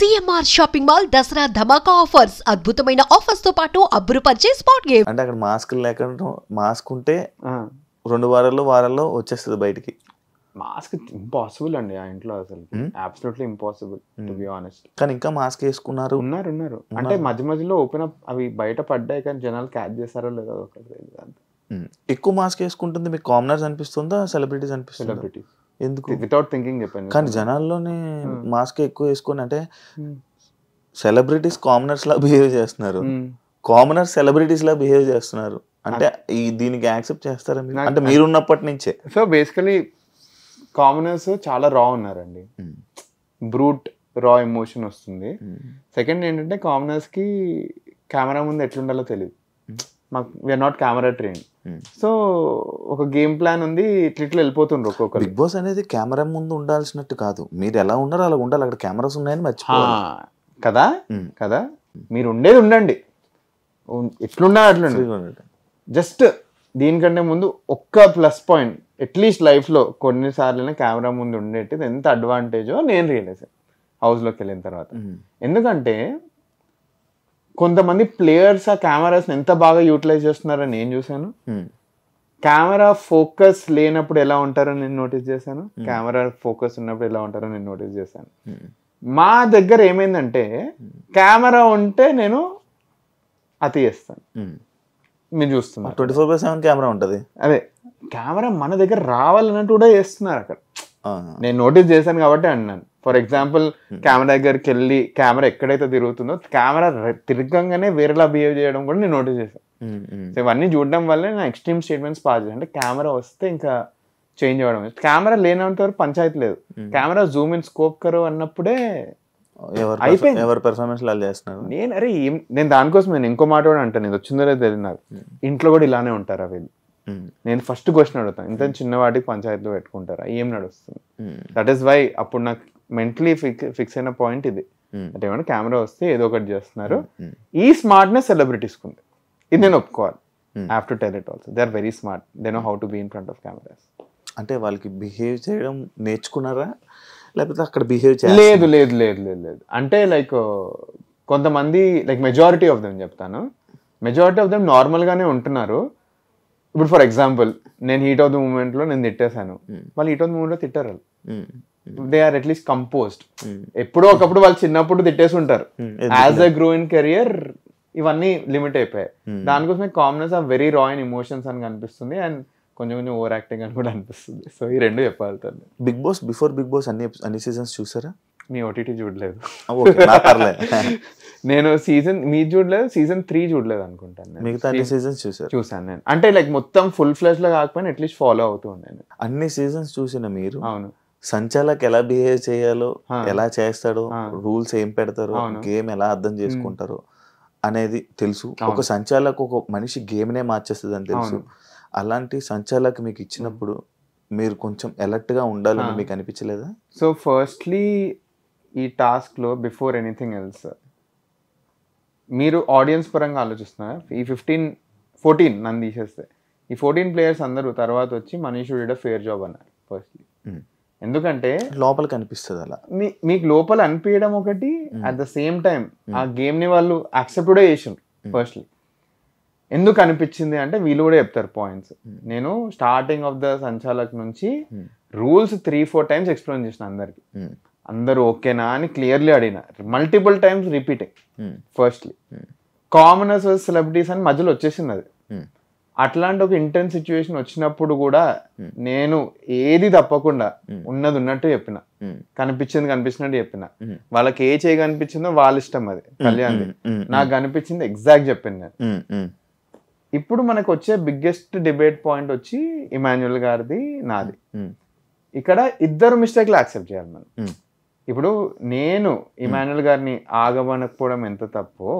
CMR shopping mall Dasara ధమాకా offers. అద్భుతమైన offers తో పాటు అబ్బురుపరిచే స్పాట్ గేమ్. అంటే అక్కడ మాస్క్ లేకుండా మాస్క్ ఉంటే 2 వారాల్లో వచ్చేస్తుంది బయటికి. మాస్క్ ఇంపాసిబుల్ అండి ఆ ఇంట్లో, అసలు absolutely impossible to be honest. కానీ ఇంకా మాస్క్ వేసుకున్నారు. ఉన్నారు అంటే మధ్యలో ఓపెన్ అప్ అవి బయట పడ్డాయి, కానీ జనాలు క్యాచ్ చేస్తారో లేదో ఒకటి. ఎక్కువ మాస్క్ వేసుకుంటుంది మీకు కామనర్స్ అనిపిస్తుందా, సెలబ్రిటీస్ అనిపిస్తుంది? సెలబ్రిటీస్. ఎందుకు? వితౌట్ థింకింగ్ చెప్పాను. కానీ జనాల్లోనే మాస్క్ ఎక్కువ వేసుకొని, అంటే సెలబ్రిటీస్ కామనర్స్ లా బిహేవ్ చేస్తున్నారు, కామనర్స్ సెలబ్రిటీస్ లా బిహేవ్ చేస్తున్నారు. అంటే దీనికి యాక్సెప్ట్ చేస్తారా మీరు? అంటే మీరున్నప్పటి నుంచే. సో బేసికలీ కామనర్స్ చాలా రా ఉన్నారండి, బ్రూట్ రా ఎమోషన్ వస్తుంది. సెకండ్ ఏంటంటే కామనర్స్ కి కెమెరా ముందు ఎట్లుండాలో తెలియదు. మాకు we are not camera train. So ఒక గేమ్ ప్లాన్ ఉంది, ఇట్లా వెళ్ళిపోతుండ్రు ఒక్కొక్కరు. బిగ్ బాస్ అనేది కెమెరా ముందు ఉండాల్సినట్టు కాదు, మీరు ఎలా ఉన్నారో అలా ఉండాలి. అక్కడ కెమెరాస్ ఉన్నాయని మర్చిపోవాలి కదా. మీరు ఉండేది ఉండండి, ఎట్లుండాలి అట్లుండి. జస్ట్ దీనికంటే ముందు ఒక్క ప్లస్ పాయింట్ అట్లీస్ట్ లైఫ్లో కొన్నిసార్లు కెమెరా ముందు ఉండేది ఎంత అడ్వాంటేజో నేను రియలైజ్ హౌస్లోకి వెళ్ళిన తర్వాత. ఎందుకంటే కొంతమంది ప్లేయర్స్ ఆ కెమెరాస్ ఎంత బాగా యూటిలైజ్ చేస్తున్నారని నేను చూసాను. కెమెరా ఫోకస్ లేనప్పుడు ఎలా ఉంటారో నేను నోటీస్ చేశాను, కెమెరా ఫోకస్ ఉన్నప్పుడు ఎలా ఉంటారో నేను నోటీస్ చేశాను. మా దగ్గర ఏమైందంటే కెమెరా ఉంటే నేను అతి చేస్తాను. మీరు చూస్తున్నారు 24/7 కెమెరా ఉంటుంది. అదే కెమెరా మన దగ్గర రావాలన్నట్టు కూడా చేస్తున్నారు అక్కడ. నేను నోటీస్ చేశాను కాబట్టి అన్నాను. ఫర్ ఎగ్జాంపుల్ కెమెరా దగ్గరికి వెళ్ళి కెమెరా ఎక్కడైతే తిరుగుతుందో కెమెరా తిరగంగానే వేరేలా బిహేవ్ చేయడం కూడా నేను నోటీస్ చేశాను. సో ఇవన్నీ చూడడం వల్ల నా ఎక్స్ట్రీమ్ స్టేట్మెంట్స్ పాస్ చేశాను. అంటే కెమెరా వస్తే ఇంకా చేంజ్ అవ్వడం, కెమెరా లేనంత వరకు పంచాయతీ లేదు. కెమెరా జూమ్ ఇన్ స్కోప్ కరో అన్నప్పుడే అయిపోయింది. ఎవరి పెర్ఫార్మెన్స్ అలా చేస్తున్నారు. నేను దానికోసం నేను ఇంకో మాట కూడా అంటాను, ఇది వచ్చిందో లేదో తెలియదు నాకు. ఇంట్లో కూడా ఇలానే ఉంటారా వీళ్ళు? నేను ఫస్ట్ క్వశ్చన్ అడుగుతాను, ఇంత చిన్న వాటికి పంచాయతీలో పెట్టుకుంటారా, ఏం నడుస్తుంది? దట్ ఈస్ వై అప్పుడు నాకు మెంటలీ ఫిక్స్ అయిన పాయింట్ ఇది. అంటే ఏమన్నా కెమెరా వస్తే ఏదో ఒకటి చేస్తున్నారు. ఈ స్మార్ట్నెస్ సెలబ్రిటీస్కి ఉంది, ఇది నేను ఒప్పుకోవాలి. I have to tell it also, they are very smart, they know how to be in front of cameras. అంటే వాళ్ళకి బిహేవ్ చేయడం నేర్చుకున్నారా, లేకపోతే అక్కడ బిహేవ్ లేదు లేదు లేదు లేదు లేదు అంటే లైక్ కొంతమంది, లైక్ మెజారిటీ ఆఫ్ దెమ్ చెప్తాను, మెజారిటీ ఆఫ్ దెమ్ నార్మల్గానే ఉంటున్నారు. ఇప్పుడు ఫర్ ఎగ్జాంపుల్ నేను హీట్ ఆఫ్ ద మూమెంట్ లో నేను తిట్టేశాను, వాళ్ళు హీట్ ఆఫ్ ద మూమెంట్ లో తిట్టారు. They are at least composed. ఎప్పుడో ఒకప్పుడు వాళ్ళు చిన్నప్పుడు తిట్టేసి ఉంటారు. As a grow in career ఇవన్నీ లిమిట్ అయిపోయాయి. దానికోసమే commoners are very raw in emotions అని కనిపిస్తుంది, అండ్ కొంచెం ఓవర్ యాక్టింగ్ అని కూడా అనిపిస్తుంది. సో ఈ రెండు చెప్పాలి. బిగ్ బాస్ బిఫోర్ బిగ్ బాస్ అన్ని సీజన్స్ చూసారా? మీ ఓటీటీ చూడలేదు నేను. సీజన్ మీరు చూడలేదు, సీజన్ 3 చూడలేదు అనుకుంటాను. మిగతా అన్ని సీజన్స్ చూసాను నేను. అంటే లైక్ మొత్తం ఫుల్ ఫ్లెష్ లో కాకపోయినా అట్లీస్ట్ ఫాలో అవుతూ ఉన్నాను. అన్ని సీజన్స్ చూసిన మీరు అవును సంచాలక్ ఎలా బిహేవ్ చేయాలో, ఎలా చేస్తాడో, రూల్స్ ఏం పెడతారో, గేమ్ ఎలా అర్థం చేసుకుంటారో అనేది తెలుసు. ఒక సంచాలక్ ఒక మనిషి గేమ్ నే మార్చేస్తుంది అని తెలుసు. అలాంటి సంచాలక్ మీకు ఇచ్చినప్పుడు మీరు కొంచెం అలర్ట్ గా ఉండాలని మీకు అనిపించలేదా? సో ఫస్ట్లీ ఈ టాస్క్ లో బిఫోర్ ఎనీథింగ్ ఎల్స్ మీరు ఆడియన్స్ పరంగా ఆలోచిస్తున్నారు. ఈ 14 నన్ను తీసేస్తే ఈ 14 ప్లేయర్స్ అందరూ తర్వాత వచ్చి Manish did a fair job అన్నారు ఫస్ట్లీ. ఎందుకంటే లోపల కనిపిస్తుంది అలా, మీకు లోపల అనిపించడం ఒకటి, అట్ ద సేమ్ టైం ఆ గేమ్ ని వాళ్ళు యాక్సెప్ట్ కూడా చేసిండ్రు. ఫస్ట్లీ ఎందుకు అనిపించింది అంటే వీళ్ళు కూడా చెప్తారు పాయింట్స్. నేను స్టార్టింగ్ ఆఫ్ ద సంచాలక్ నుంచి రూల్స్ 3-4 టైమ్స్ ఎక్స్ప్లెయిన్ చేసిన అందరికి. అందరూ ఓకేనా అని క్లియర్లీ అడిగిన, multiple times repeating. Firstly commoners versus celebrities అని మధ్యలో వచ్చేసింది అది. అట్లాంటి ఒక ఇంటెన్స్ సిచ్యువేషన్ వచ్చినప్పుడు కూడా నేను ఏది తప్పకుండా ఉన్నది ఉన్నట్టు చెప్పిన, కనిపించినట్టు చెప్పిన. వాళ్ళకి ఏ చేయ కనిపించిందో వాళ్ళ ఇష్టం, అది కళ్యాణ్. నాకు కనిపించింది ఎగ్జాక్ట్ చెప్పాను నేను. ఇప్పుడు మనకు వచ్చే బిగ్గెస్ట్ డిబేట్ పాయింట్ వచ్చి ఇమాన్యుయల్ గారిది నాది. ఇక్కడ ఇద్దరు మిస్టేక్లు యాక్సెప్ట్ చేయాలి మనం. ఇప్పుడు నేను ఇమాన్యుయల్ గారిని ఆగమనకపోవడం ఎంత తప్పో,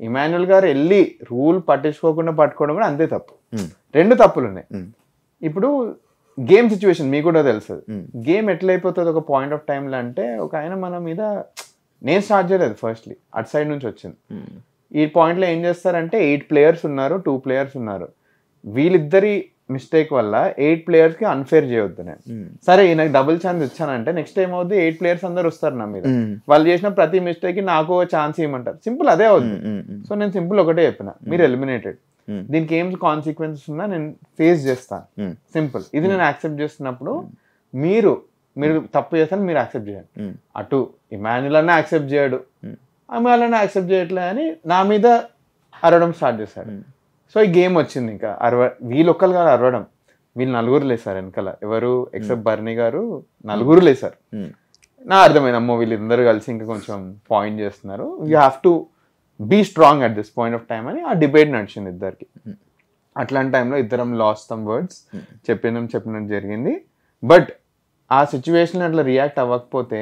ఇమాన్యుయల్ గారు వెళ్ళి రూల్ పట్టించుకోకుండా పట్టుకోవడం కూడా అంతే తప్పు. రెండు తప్పులు ఉన్నాయి. ఇప్పుడు గేమ్ సిచ్యువేషన్ మీకు కూడా తెలుసు. గేమ్ ఎట్లయిపోతుంది ఒక పాయింట్ ఆఫ్ టైంలో అంటే, ఒక ఆయన మన మీద, నేను స్టార్ట్ చేయలేదు ఫస్ట్లీ, అటు సైడ్ నుంచి వచ్చింది. ఈ పాయింట్లో ఏం చేస్తారంటే 8 ప్లేయర్స్ ఉన్నారు, 2 ప్లేయర్స్ ఉన్నారు. వీళ్ళిద్దరి మిస్టేక్ వల్ల 8 players కి అన్ఫేర్ చేయొద్దు నేను. సరే నాకు డబుల్ ఛాన్స్ ఇచ్చానంటే నెక్స్ట్ ఏం అవుద్ది, 8 players అందరు వస్తారు నా మీద, వాళ్ళు చేసిన ప్రతి మిస్టేక్ కి నాకు ఛాన్స్ ఇవ్వమంటారు. సింపుల్ అదే అవుద్ది. సో నేను సింపుల్ ఒకటే చెప్పిన, మీరు ఎలిమినేటెడ్, దీనికి ఏం కాన్సిక్వెన్సెస్ ఉన్నా నేను ఫేస్ చేస్తాను. సింపుల్. ఇది నేను యాక్సెప్ట్ చేస్తున్నప్పుడు మీరు తప్పు చేస్తాను, మీరు యాక్సెప్ట్ చేయండి. అటు ఇమాన్యుల్ అన్న యాక్సెప్ట్ చేయడు, అమ్మాయిలన్నా యాక్సెప్ట్ చేయట్లే అని నా మీద అరవడం స్టార్ట్ చేశాడు. సో ఈ గేమ్ వచ్చింది. ఇంకా వీళ్ళు ఒక్కరు గారు అరవడం, వీళ్ళు 4 లేసారు వెనకాల, ఎవరు ఎక్సెప్ట్ బర్నీ గారు 4 లేసారు. నా అర్థమైంది, అమ్మో వీళ్ళందరూ కలిసి ఇంకా కొంచెం పాయింట్ చేస్తున్నారు, you have to be strong at this point of time అని ఆ డిబేట్ నడిచింది ఇద్దరికి. అట్లాంటి టైంలో ఇద్దరం లాస్ట్ సమ్ వర్డ్స్, చెప్పినట్టు జరిగింది. బట్ ఆ సిచ్యువేషన్ అట్లా రియాక్ట్ అవ్వకపోతే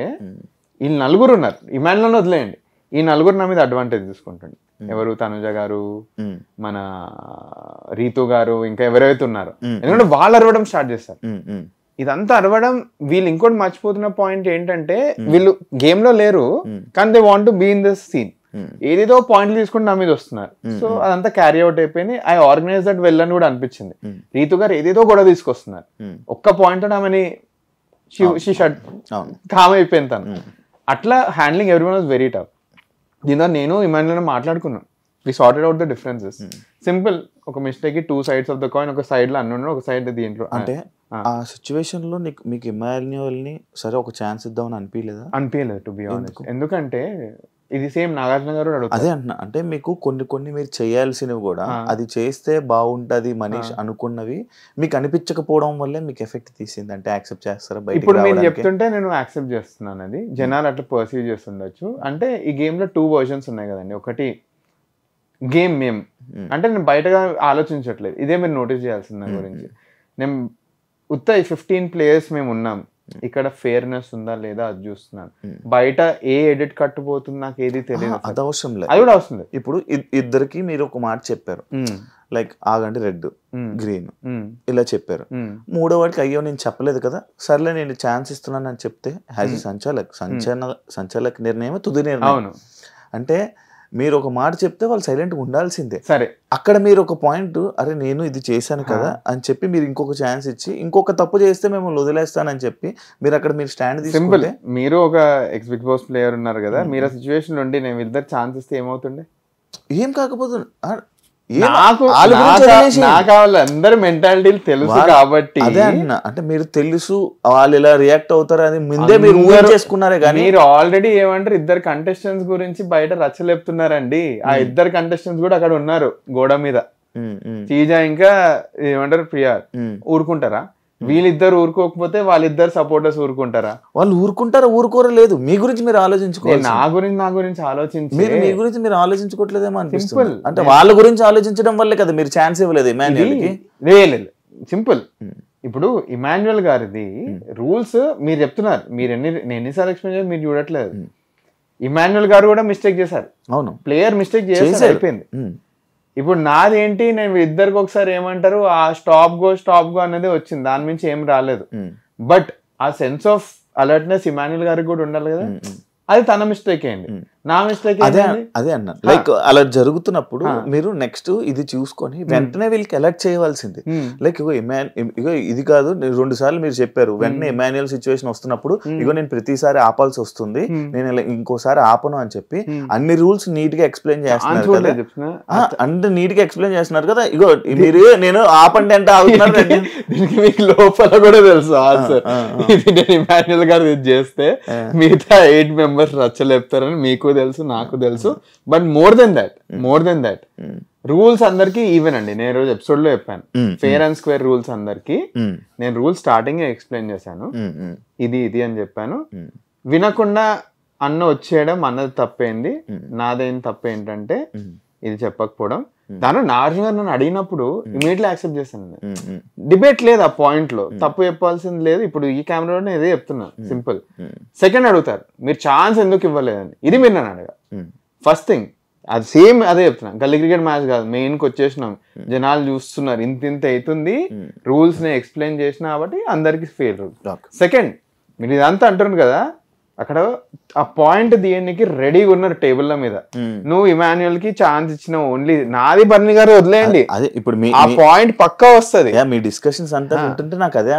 వీళ్ళు 4 ఉన్నారు, ఇమాన్యుల్ వదిలేయండి, ఈ 4 నా మీద అడ్వాంటేజ్ తీసుకుంటుండే. ఎవరు, తనుజ గారు, మన రీతు గారు, ఇంకా ఎవరైతే ఉన్నారో, ఎందుకంటే వాళ్ళు అరవడం స్టార్ట్ చేస్తారు. ఇదంతా అరవడం, వీళ్ళు ఇంకోటి మర్చిపోతున్న పాయింట్ ఏంటంటే వీళ్ళు గేమ్ లో లేరు కానీ they want to be in this scene. ఏదేదో పాయింట్లు తీసుకుని నా మీద వస్తున్నారు. సో అదంతా క్యారీ అవుట్ అయిపోయింది. ఐ ఆర్గనైజ్ దట్ వెల్ అని కూడా అనిపించింది. రీతు గారు ఏదేదో గొడవ తీసుకొస్తున్నారు, ఒక్క పాయింట్ ఆమెని కామ్ అయిపోయింది తను. అట్లా handling everyone was very tough. దీంతో నేను ఇమాన్యుల్ మాట్లాడుకున్నాను, we sorted out the differences. Simple, ఒక mistake 2 sides of the coin, ఒక సైడ్ లో అన్న ఒక సైడ్ దీంట్లో. అంటే ఆ సిచ్యువేషన్ లో మీకు ఇమాన్యుల్ ని సరే ఒక ఛాన్స్ ఇద్దామని అనిపించలేదు టు బి ఆనెస్ట్. ఎందుకంటే ఇది సేమ్ నాగార్జున గారు అదే అంటున్నా, అంటే మీకు కొన్ని మీరు చేయాల్సినవి కూడా అది చేస్తే బాగుంటది మనీష్ అనుకున్నవి మీకు అనిపించకపోవడం వల్లే మీకు ఎఫెక్ట్ తీసింది. అంటే యాక్సెప్ట్ చేస్తారా? ఇప్పుడు మీరు చెప్తుంటే నేను యాక్సెప్ట్ చేస్తున్నాను, అది జనాలు అట్లా పర్సీవ్ చేస్తుండొచ్చు. అంటే ఈ గేమ్ లో 2 versions ఉన్నాయి కదండి. ఒకటి గేమ్ మేము, అంటే నేను బయటగా ఆలోచించట్లేదు, ఇదే మీరు నోటీస్ చేయాల్సింది నా గురించి. నేను ఉత్త 15 players మేము ఉన్నాం, ఇక్కడ ఫేర్నెస్ ఉందా లేదా అది చూస్తున్నాను. బయట ఏ ఎడిట్ కట్టుపోతుంది నాకు ఏది తెలియదు, అది అవసరం లేదు, అది కూడా అవసరం లేదు. ఇప్పుడు ఇద్దరికి మీరు ఒక మాట చెప్పారు, లైక్ ఆగండి రెడ్ గ్రీన్ ఇలా చెప్పారు. 3వ వాడికి అయ్యో నేను చెప్పలేదు కదా, సర్లే నేను ఛాన్స్ ఇస్తున్నాను అని చెప్తే యాజ్ ఎ సంచాలక్ నిర్ణయం తుది నిర్ణయం. అంటే మీరు ఒక మాట చెప్తే వాళ్ళు సైలెంట్గా ఉండాల్సిందే. సరే, అక్కడ మీరు ఒక పాయింట్, అరే నేను ఇది చేశాను కదా అని చెప్పి మీరు ఇంకొక ఛాన్స్ ఇచ్చి ఇంకొక తప్పు చేస్తే మేము వదిలేస్తానని చెప్పి మీరు అక్కడ మీరు స్టాండ్ తీసుకుంటే, మీరు ఒక ఎక్స్ బిగ్ బాస్ ప్లేయర్ ఉన్నారు కదా, మీరు ఆ సిచ్యువేషన్ నుండి నేను ఇద్దరు ఛాన్స్ ఇస్తే ఏమవుతుండే? ఏం కాకపోతుంది. అందరి మెంటాలిటీలు తెలుసు కాబట్టి అదే అన్న, అంటే మీరు తెలుసు వాళ్ళు ఇలా రియాక్ట్ అవుతారు అని ముందే మీరు ఊహించేసుకున్నారే. కానీ మీరు ఆల్రెడీ ఏమంటారు, ఇద్దరు కంటెస్టెంట్స్ గురించి బయట రచ్చలేపుతున్నారండి. ఆ ఇద్దరు కంటెస్టెంట్స్ కూడా అక్కడ ఉన్నారు గోడ మీద, చీజా ఇంకా ఏమంటారు ప్రియా. ఊరుకుంటారా? వీళ్ళిద్దరు ఊరుకోకపోతే వాళ్ళిద్దరు సపోర్టర్స్ ఊరుకుంటారా? వాళ్ళు ఊరుకోరా లేదు, మీ గురించి మీరు ఆలోచించుకోవాలి. నా గురించి ఆలోచించి మీ గురించి మీరు ఆలోచించుకోవట్లేదేమో అనిపిస్తుంది. అంటే వాళ్ళ గురించి ఆలోచించడం వల్లే కదా మీరు ఛాన్స్ ఇవ్వలేదు ఇమాన్యుయల్కి. లేదు, సింపుల్. ఇప్పుడు ఇమాన్యుయల్ గారిది రూల్స్ మీరు చెప్తున్నారు, మీరు ఎన్నిసార్లు ఎక్స్ప్లెయిన్ చేయాలి మీరు చూడట్లేదు. ఇమాన్యుయల్ గారు కూడా మిస్టేక్ చేశారు. అవును, ప్లేయర్ మిస్టేక్ చేశారు, అయిపోయింది. ఇప్పుడు నాదేంటి, నేను ఇద్దరికి ఒకసారి ఏమంటారు ఆ స్టాప్ గో అనేది వచ్చింది, దాని నుంచి ఏం రాలేదు. బట్ ఆ సెన్స్ ఆఫ్ అలర్ట్నెస్ ఇమాన్యుయల్ గారికి కూడా ఉండాలి కదా, అది తన మిస్టేక్ అయింది. నా మిస్టేక్ అదే అన్న, లైక్ అలా జరుగుతున్నప్పుడు మీరు నెక్స్ట్ ఇది చూసుకొని వెంటనే వీళ్ళకి అలర్ట్ చేయవలసింది. లైక్ ఇగో ఇది కాదు, 2 సార్లు మీరు చెప్పారు, వెంటనే ఇమాన్యుయల్ సిచ్యువేషన్ వస్తున్నప్పుడు ఇగో నేను ప్రతిసారి ఆపాల్సి వస్తుంది, నేను ఇంకోసారి ఆపను అని చెప్పి అన్ని రూల్స్ నీట్ గా ఎక్స్ప్లెయిన్ చేస్తున్నారు కదా, అన్ని నీట్ గా ఎక్స్ప్లెయిన్ చేస్తున్నారు కదా. ఇగో మీరు నేను ఆపండి అంటే ఆగుతున్నారు. దీనికి మీకు లోపల కూడా తెలుసు ఆన్సర్, ఇది నేను ఇమాన్యుయల్ గారు ఇది చేస్తే మిగతా 8 members రచ్చలేపుతారని మీకు తెలుసు, నాకు తెలుసు. But more than that rules అందరికి ఈవెన్ అండి. నేను రోజు ఎపిసోడ్ లో చెప్పాను, ఫేర్ అండ్ స్క్వేర్ రూల్స్ అందరికి. నేను రూల్స్ స్టార్టింగ్ ఎక్స్ప్లెయిన్ చేశాను, ఇది అని చెప్పాను. వినకుండా అన్న వచ్చేయడం అన్నది తప్పేంది, నాదేం తప్పేంటంటే ఇది చెప్పకపోవడం. దాని నాగార్జున గారు నన్ను అడిగినప్పుడు ఇమీడియట్లీ యాక్సెప్ట్ చేశాను. డిబేట్ లేదు ఆ పాయింట్ లో, తప్పు చెప్పాల్సింది లేదు. ఇప్పుడు ఈ కెమెరాలో నేను ఇదే చెప్తున్నా, సింపుల్. సెకండ్ అడుగుతారు మీరు ఛాన్స్ ఎందుకు ఇవ్వలేదని, ఇది మీరు నన్ను అడగా. ఫస్ట్ థింగ్ అది సేమ్ అదే చెప్తున్నా, గల్లీ క్రికెట్ మ్యాచ్ కాదు, మెయిన్ కి వచ్చేసినాం, జనాలు చూస్తున్నారు, ఇంత అవుతుంది, రూల్స్ ని ఎక్స్ప్లెయిన్ చేసిన కాబట్టి అందరికి ఫెయిల్ రూల్. సెకండ్, మీరు ఇదంతా అంటున్నారు కదా, అక్కడ ఆ పాయింట్ తీయడానికి రెడీగా ఉన్నారు టేబుల్ మీద. నువ్వు ఇమాన్యుయల్ కి ఛాన్స్ ఇచ్చిన ఓన్లీ నాది బర్ని గారు వదిలేయండి, అదే ఇప్పుడు ఆ పాయింట్ పక్కా వస్తుంది. మీ డిస్కషన్స్ అంతా వింటుంటే నాకు అదే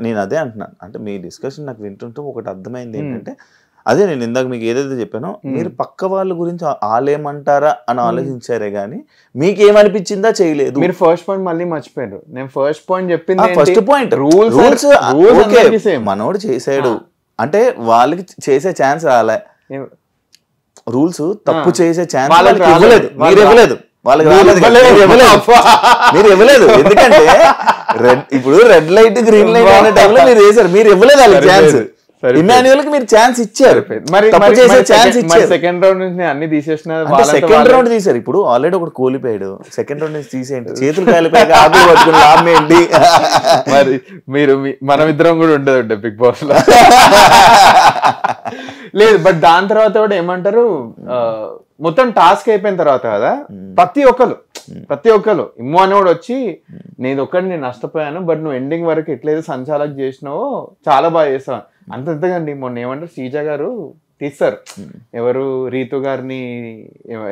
నేను అదే అంటున్నాను. అంటే మీ డిస్కషన్ నాకు వింటుంటే ఒకటి అర్థమైంది ఏంటంటే, అదే నేను ఇందాక మీకు ఏదైతే చెప్పానో, మీరు పక్క వాళ్ళ గురించి వాళ్ళేమంటారా అని ఆలోచించారే గానీ మీకేమనిపించిందా చేయలేదు. మీరు ఫస్ట్ పాయింట్ మళ్ళీ మర్చిపోయారు. నేను ఫస్ట్ పాయింట్ చెప్పింది ఫస్ట్ పాయింట్ రూల్స్ మనోడు చేసాడు అంటే వాళ్ళకి చేసే ఛాన్స్ రాలే, రూల్స్ తప్పు చేసే ఛాన్స్ ఇవ్వలేదు, మీరు ఇవ్వలేదు, వాళ్ళకి మీరు ఇవ్వలేదు. ఎందుకంటే ఇప్పుడు రెడ్ లైట్ గ్రీన్ లైట్ అనే టైంలో మీరు చేశారు, మీరు ఇవ్వలేదు వాళ్ళకి ఛాన్స్. ఇమాన్యుయల్ కి మీరు ఛాన్స్ ఇచ్చారు, సెకండ్ రౌండ్ నుంచి అన్ని తీసేసిన. సెకండ్ రౌండ్ తీసారు, ఇప్పుడు ఆల్రెడీ ఒకటి కోల్పోయాడు, సెకండ్ రౌండ్ నుంచి తీసేయండి, చేతులు కాలిపోయాక ఆకులు పట్టుకుని లాభం ఏంటి? మరి మీరు మనమిద్దరం కూడా ఉండదు బిగ్ బాస్ లో. లేదు, బట్ దాని తర్వాత కూడా ఏమంటారు, మొత్తం టాస్క్ అయిపోయిన తర్వాత కదా ప్రతి ఒక్కరు ఇమ్మో అని కూడా వచ్చి, నేను ఒక్కటి నేను నష్టపోయాను, బట్ నువ్వు ఎండింగ్ వరకు ఎట్లయితే సంచాలక్ చేసినావో చాలా బాగా చేస్తావు అంతేగాండి. మొన్న ఏమంటారు, శ్రీజ గారు తీస్తారు, ఎవరు రీతు గారిని,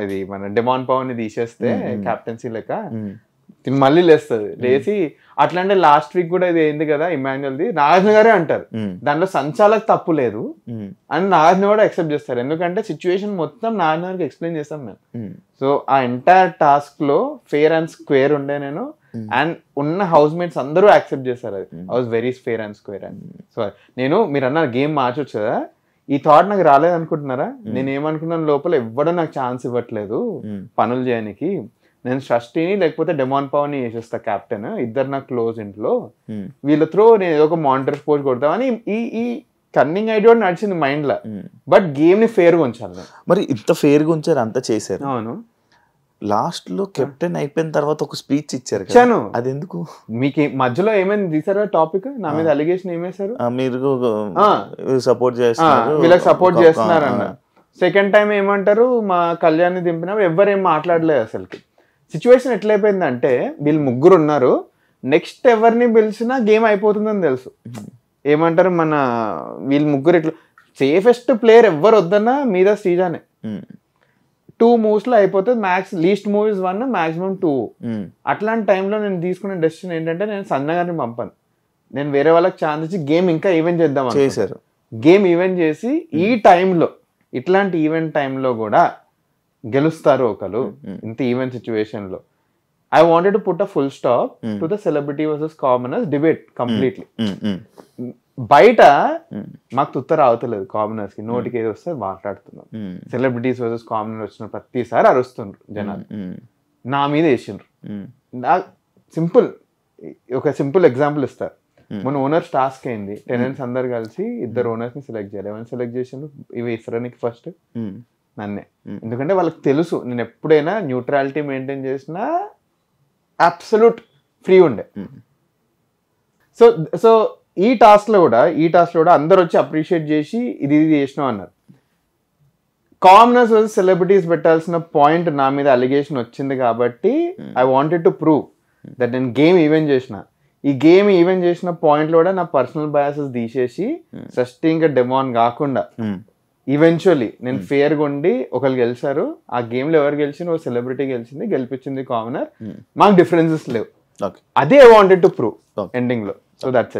ఇది మన డెమాన్ పవన్ ని తీసేస్తే కెప్టెన్సీ లెక్క మళ్ళీ లేస్తుంది, లేచి అట్లా. అంటే లాస్ట్ వీక్ కూడా ఇది అయింది కదా ఇమాన్యుయల్ది, నాగార్జున గారే అంటారు దాంట్లో సంచాలక్ తప్పు లేదు అని నాగార్జున కూడా యాక్సెప్ట్ చేస్తారు. ఎందుకంటే సిచ్యువేషన్ మొత్తం నాగార్జున గారికి ఎక్స్ప్లెయిన్ చేస్తాం మేము. సో ఆ ఎంటైర్ టాస్క్ లో ఫేర్ అండ్ స్క్వేర్ ఉండే నేను, అండ్ ఉన్న హౌస్ మేట్స్ అందరూ యాక్సెప్ట్ చేస్తారు, అది I was very fair and square and. So నేను మీరు అన్న గేమ్ మార్చొచ్చు కదా, ఈ థాట్ నాకు రాలేదు అనుకుంటున్నారా? నేను ఏమనుకున్నాను, లోపల ఎవ్వడో నాకు ఛాన్స్ ఇవ్వట్లేదు పనులు చేయడానికి, నేను షష్టిని లేకపోతే డెమాన్ పవన్ ని చేసేస్తా కెప్టెన్, ఇద్దరు నాకు క్లోజ్ ఇంట్లో, వీళ్ళ త్రో నేను ఏదో ఒక మానిటర్ పోస్ట్ కొడతామని ఈ కన్నింగ్ ఐడియా నడిచింది మైండ్ లో. బట్ గేమ్ ని ఫేర్ గా ఉంచాలి. మరి ఇంత ఫేర్ గా ఉంచారు, అంతా చేశారు. అవును, లాస్ట్ లో కెప్టెన్ అయిపోయిన తర్వాత ఒక స్పీచ్ ఇచ్చారు, అది ఎందుకు? మీకు మధ్యలో ఏమైనా తీసారా టాపిక్? నా మీద అలిగేషన్ ఏమేశారు, మీరు సపోర్ట్ చేస్తున్నారు, వీళ్ళకి సపోర్ట్ చేస్తున్నారు అన్న. సెకండ్ టైం ఏమంటారు, మా కళ్యాణ్ దింపినప్పుడు ఎవ్వరేం మాట్లాడలేదు. అసలుకి సిచ్యువేషన్ ఎట్లయిపోయిందంటే, వీళ్ళు ముగ్గురు ఉన్నారు, నెక్స్ట్ ఎవరిని పిలిచినా గేమ్ అయిపోతుందని తెలుసు. ఏమంటారు, మన వీళ్ళు ముగ్గురు ఇట్లా సేఫెస్ట్ ప్లేయర్ ఎవ్వరు వద్దన్నా మీద శ్రీజానే. 2 moves లో అయిపోతుంది, max least move is 1, maximum 2. అట్లాంటి టైంలో నేను తీసుకున్న డెసిషన్ ఏంటంటే, నేను సన్న గారిని పంపాను, నేను వేరే వాళ్ళకి ఛాన్స్ ఇచ్చి గేమ్ ఇంకా ఈవెంట్ చేద్దాం చేశారు. గేమ్ ఈవెంట్ చేసి ఈ టైంలో, ఇట్లాంటి ఈవెంట్ టైంలో కూడా గెలుస్తారు ఒకరు ఇంత ఈవెంట్ సిచ్యువేషన్ లో. I wanted to put a full stop to the celebrity versus commoners debate completely. బయట మాకు తుత్త రావట్లేదు, కామనర్స్ కి నోటికి ఏది వస్తే మాట్లాడుతున్నాం. సెలబ్రిటీస్ వర్సెస్ కామనర్ వచ్చిన ప్రతిసారి అరుస్తుండ్రు జనాలు, నా మీద వేసిండ్రు. ఒక సింపుల్ ఎగ్జాంపుల్ ఇస్తారు. మన ఓనర్స్ టాస్క్ అయింది, టెనెంట్స్ అందరు కలిసి 2 owners ని సెలెక్ట్ చేయాలి. ఎవరిని సెలెక్ట్ చేసిండ్రు, ఇవి ఇస్రానికి ఫస్ట్ నన్నే. ఎందుకంటే వాళ్ళకి తెలుసు నేను ఎప్పుడైనా న్యూట్రాలిటీ మెయింటైన్ చేసినా అబ్సల్యూట్ ఫ్రీ ఉండే. సో ఈ టాస్క్ లో కూడా అందరు వచ్చి అప్రిషియేట్ చేసి ఇది చేసినావు అన్నారు. కామనర్స్ వర్సెస్ సెలబ్రిటీస్ పెట్టాల్సిన పాయింట్ నా మీద అలిగేషన్ వచ్చింది కాబట్టి I wanted to prove that నేను గేమ్ ఈవెంట్ చేసిన. ఈ గేమ్ ఈవెంట్ చేసిన పాయింట్ లో కూడా నా పర్సనల్ బయాసెస్ తీసేసి ఫస్ట్ ఇంకా డెమాన్ కాకుండా ఈవెన్చువల్లీ నేను ఫేర్ గా ఉండి ఒకరు గెలిచారు. ఆ గేమ్ లో ఎవరు గెలిచింది, ఒక సెలబ్రిటీ గెలిచింది, గెలిపించింది కామనర్. మాకు డిఫరెన్సెస్ లేవు. అదే I wanted to prove ending లో. So that's it.